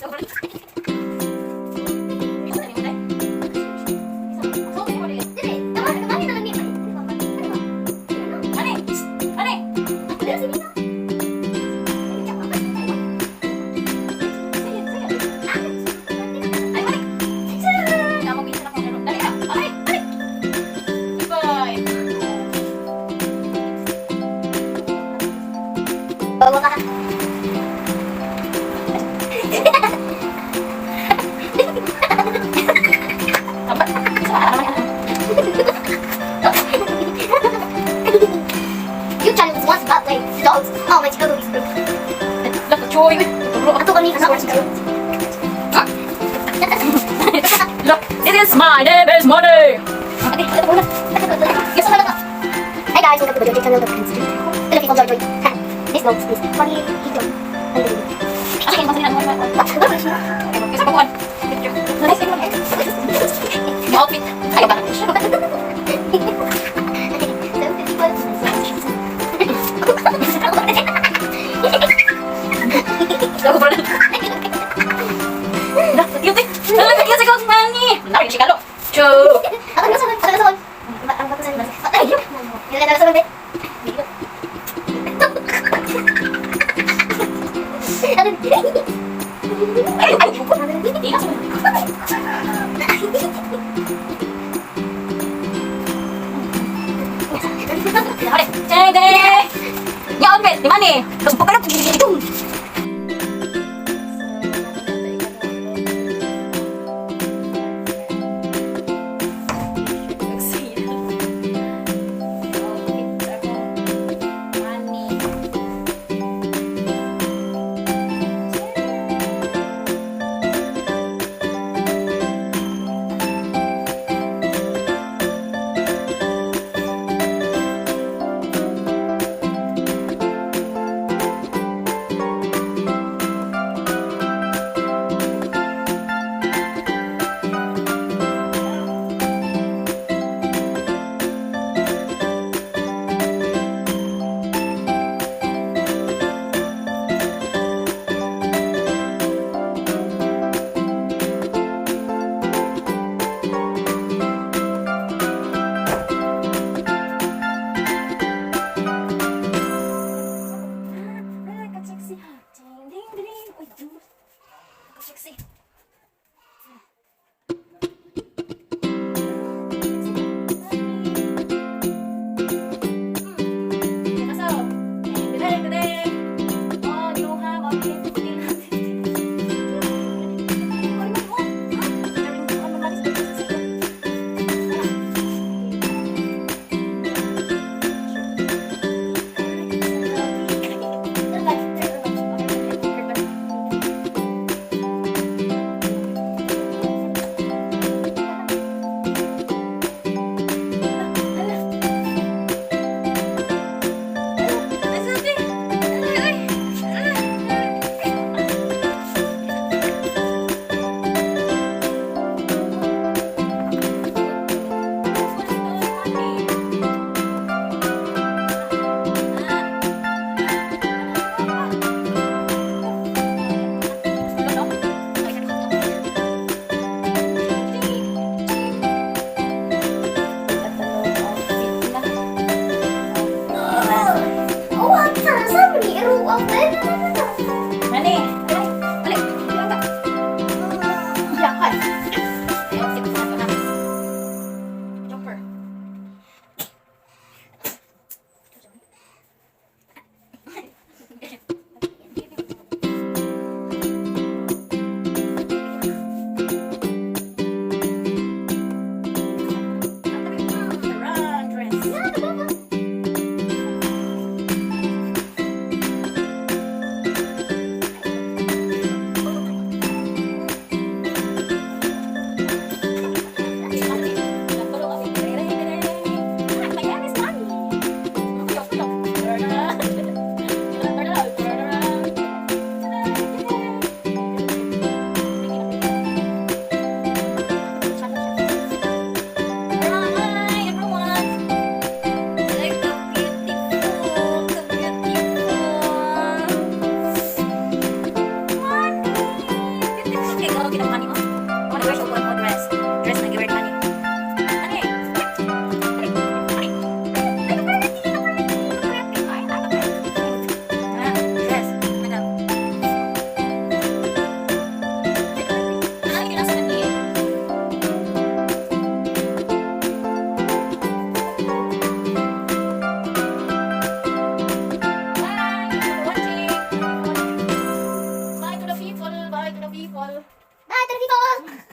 Bawa ka. You challenge once about like dogs. Oh my god, it's broke. Look, chewing. Ako kami sa orange girl. Look, it is my name is Money. Okay, ito muna. Yes, wala na. Hi guys, welcome to the channel of Prince. Hello people, joy. This dog is funny. Kasi yung masalihan mo. Kasi pakuan. Yung outfit. Ayaw ba? Ako pala. Cute eh. Cute si Kong Manny. Nari si Kalo. Choo. Ako na sa kon. Ang bato sa ni. Ay. Yung na sa bed. Dede! Yung outfit, di Manny. Terus pagkalap. Sexy.